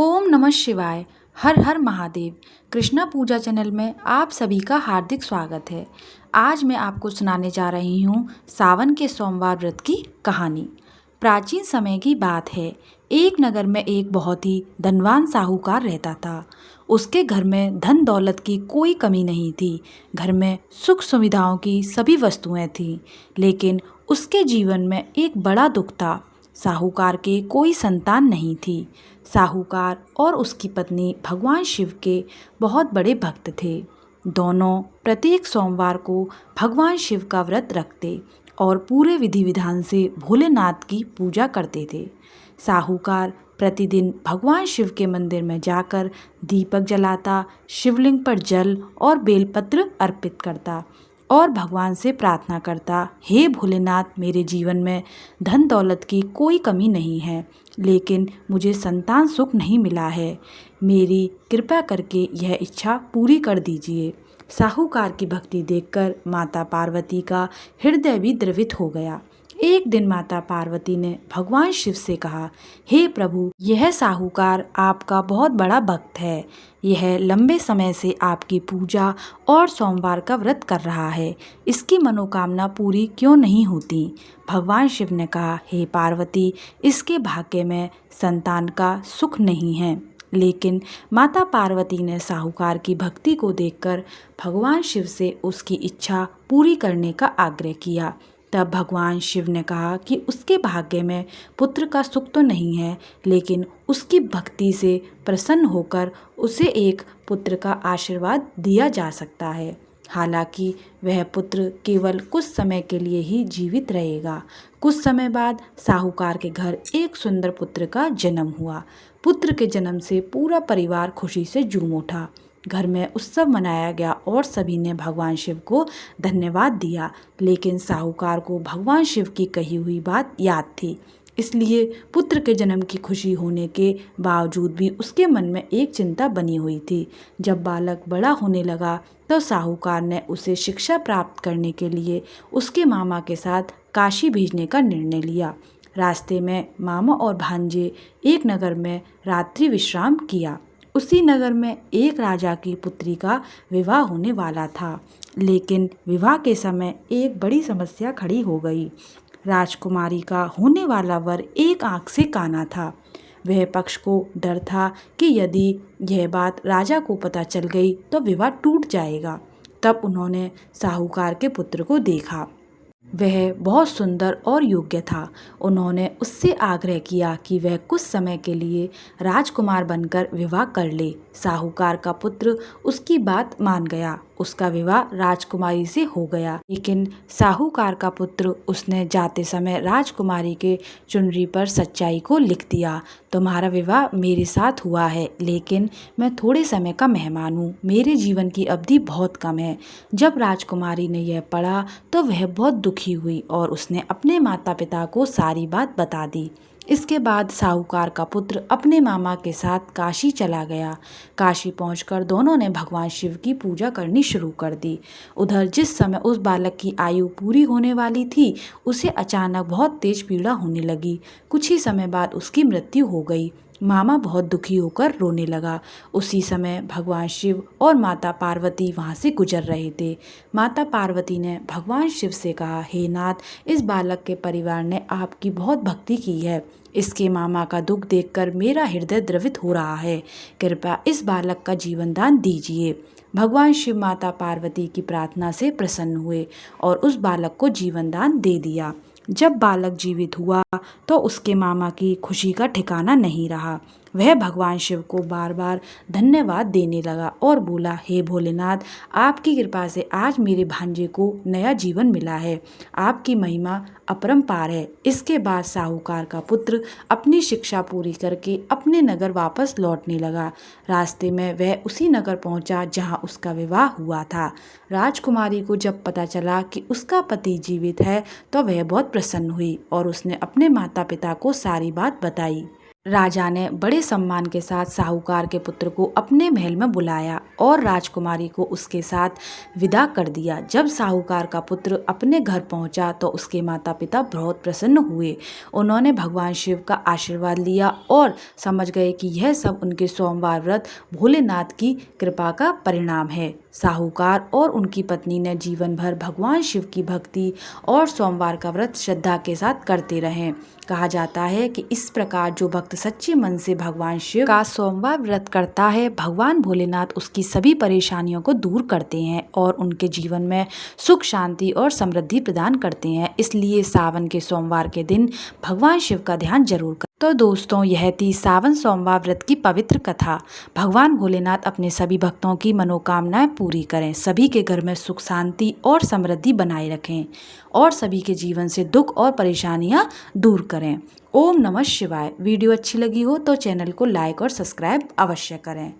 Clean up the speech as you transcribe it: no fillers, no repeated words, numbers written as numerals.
ओम नमः शिवाय। हर हर महादेव। कृष्णा पूजा चैनल में आप सभी का हार्दिक स्वागत है। आज मैं आपको सुनाने जा रही हूँ सावन के सोमवार व्रत की कहानी। प्राचीन समय की बात है। एक नगर में एक बहुत ही धनवान साहूकार रहता था। उसके घर में धन दौलत की कोई कमी नहीं थी। घर में सुख सुविधाओं की सभी वस्तुएं थीं, लेकिन उसके जीवन में एक बड़ा दुख था। साहूकार के कोई संतान नहीं थी। साहूकार और उसकी पत्नी भगवान शिव के बहुत बड़े भक्त थे। दोनों प्रत्येक सोमवार को भगवान शिव का व्रत रखते और पूरे विधि विधान से भोलेनाथ की पूजा करते थे। साहूकार प्रतिदिन भगवान शिव के मंदिर में जाकर दीपक जलाता, शिवलिंग पर जल और बेलपत्र अर्पित करता और भगवान से प्रार्थना करता, हे भोलेनाथ, मेरे जीवन में धन दौलत की कोई कमी नहीं है, लेकिन मुझे संतान सुख नहीं मिला है। मेरी कृपा करके यह इच्छा पूरी कर दीजिए। साहूकार की भक्ति देखकर माता पार्वती का हृदय भी द्रवित हो गया। एक दिन माता पार्वती ने भगवान शिव से कहा, हे प्रभु, यह साहूकार आपका बहुत बड़ा भक्त है। यह लंबे समय से आपकी पूजा और सोमवार का व्रत कर रहा है। इसकी मनोकामना पूरी क्यों नहीं होती? भगवान शिव ने कहा, हे पार्वती, इसके भाग्य में संतान का सुख नहीं है। लेकिन माता पार्वती ने साहूकार की भक्ति को देखकर भगवान शिव से उसकी इच्छा पूरी करने का आग्रह किया। तब भगवान शिव ने कहा कि उसके भाग्य में पुत्र का सुख तो नहीं है, लेकिन उसकी भक्ति से प्रसन्न होकर उसे एक पुत्र का आशीर्वाद दिया जा सकता है। हालांकि वह पुत्र केवल कुछ समय के लिए ही जीवित रहेगा। कुछ समय बाद साहूकार के घर एक सुंदर पुत्र का जन्म हुआ। पुत्र के जन्म से पूरा परिवार खुशी से झूम उठा। घर में उत्सव मनाया गया और सभी ने भगवान शिव को धन्यवाद दिया। लेकिन साहूकार को भगवान शिव की कही हुई बात याद थी, इसलिए पुत्र के जन्म की खुशी होने के बावजूद भी उसके मन में एक चिंता बनी हुई थी। जब बालक बड़ा होने लगा तो साहूकार ने उसे शिक्षा प्राप्त करने के लिए उसके मामा के साथ काशी भेजने का निर्णय लिया। रास्ते में मामा और भांजे एक नगर में रात्रि विश्राम किया। उसी नगर में एक राजा की पुत्री का विवाह होने वाला था, लेकिन विवाह के समय एक बड़ी समस्या खड़ी हो गई। राजकुमारी का होने वाला वर एक आंख से काना था। वह पक्ष को डर था कि यदि यह बात राजा को पता चल गई तो विवाह टूट जाएगा। तब उन्होंने साहूकार के पुत्र को देखा। वह बहुत सुंदर और योग्य था। उन्होंने उससे आग्रह किया कि वह कुछ समय के लिए राजकुमार बनकर विवाह कर ले। साहूकार का पुत्र उसकी बात मान गया। उसका विवाह राजकुमारी से हो गया। लेकिन साहूकार का पुत्र उसने जाते समय राजकुमारी के चुनरी पर सच्चाई को लिख दिया, तुम्हारा विवाह मेरे साथ हुआ है, लेकिन मैं थोड़े समय का मेहमान हूँ। मेरे जीवन की अवधि बहुत कम है। जब राजकुमारी ने यह पढ़ा तो वह बहुत दुखी हुई और उसने अपने माता पिता को सारी बात बता दी। इसके बाद साहूकार का पुत्र अपने मामा के साथ काशी चला गया। काशी पहुंचकर दोनों ने भगवान शिव की पूजा करनी शुरू कर दी। उधर जिस समय उस बालक की आयु पूरी होने वाली थी, उसे अचानक बहुत तेज पीड़ा होने लगी। कुछ ही समय बाद उसकी मृत्यु हो गई। मामा बहुत दुखी होकर रोने लगा। उसी समय भगवान शिव और माता पार्वती वहां से गुजर रहे थे। माता पार्वती ने भगवान शिव से कहा, हे नाथ, इस बालक के परिवार ने आपकी बहुत भक्ति की है। इसके मामा का दुख देखकर मेरा हृदय द्रवित हो रहा है। कृपया इस बालक का जीवन दान दीजिए। भगवान शिव माता पार्वती की प्रार्थना से प्रसन्न हुए और उस बालक को जीवन दान दे दिया। जब बालक जीवित हुआ तो उसके मामा की खुशी का ठिकाना नहीं रहा। वह भगवान शिव को बार बार धन्यवाद देने लगा और बोला, हे भोलेनाथ, आपकी कृपा से आज मेरे भांजे को नया जीवन मिला है। आपकी महिमा अपरंपार है। इसके बाद साहूकार का पुत्र अपनी शिक्षा पूरी करके अपने नगर वापस लौटने लगा। रास्ते में वह उसी नगर पहुंचा जहां उसका विवाह हुआ था। राजकुमारी को जब पता चला कि उसका पति जीवित है तो वह बहुत प्रसन्न हुई और उसने अपने माता पिता को सारी बात बताई। राजा ने बड़े सम्मान के साथ साहूकार के पुत्र को अपने महल में बुलाया और राजकुमारी को उसके साथ विदा कर दिया। जब साहूकार का पुत्र अपने घर पहुंचा तो उसके माता पिता बहुत प्रसन्न हुए। उन्होंने भगवान शिव का आशीर्वाद लिया और समझ गए कि यह सब उनके सोमवार व्रत भोलेनाथ की कृपा का परिणाम है। साहूकार और उनकी पत्नी ने जीवन भर भगवान शिव की भक्ति और सोमवार का व्रत श्रद्धा के साथ करते रहे। कहा जाता है कि इस प्रकार जो भक्त सच्चे मन से भगवान शिव का सोमवार व्रत करता है, भगवान भोलेनाथ उसकी सभी परेशानियों को दूर करते हैं और उनके जीवन में सुख, शांति और समृद्धि प्रदान करते हैं। इसलिए सावन के सोमवार के दिन भगवान शिव का ध्यान जरूर करें। तो दोस्तों, यह थी सावन सोमवार व्रत की पवित्र कथा। भगवान भोलेनाथ अपने सभी भक्तों की मनोकामनाएं पूरी करें, सभी के घर में सुख, शांति और समृद्धि बनाए रखें और सभी के जीवन से दुख और परेशानियां दूर करें। ओम नमः शिवाय। वीडियो अच्छी लगी हो तो चैनल को लाइक और सब्सक्राइब अवश्य करें।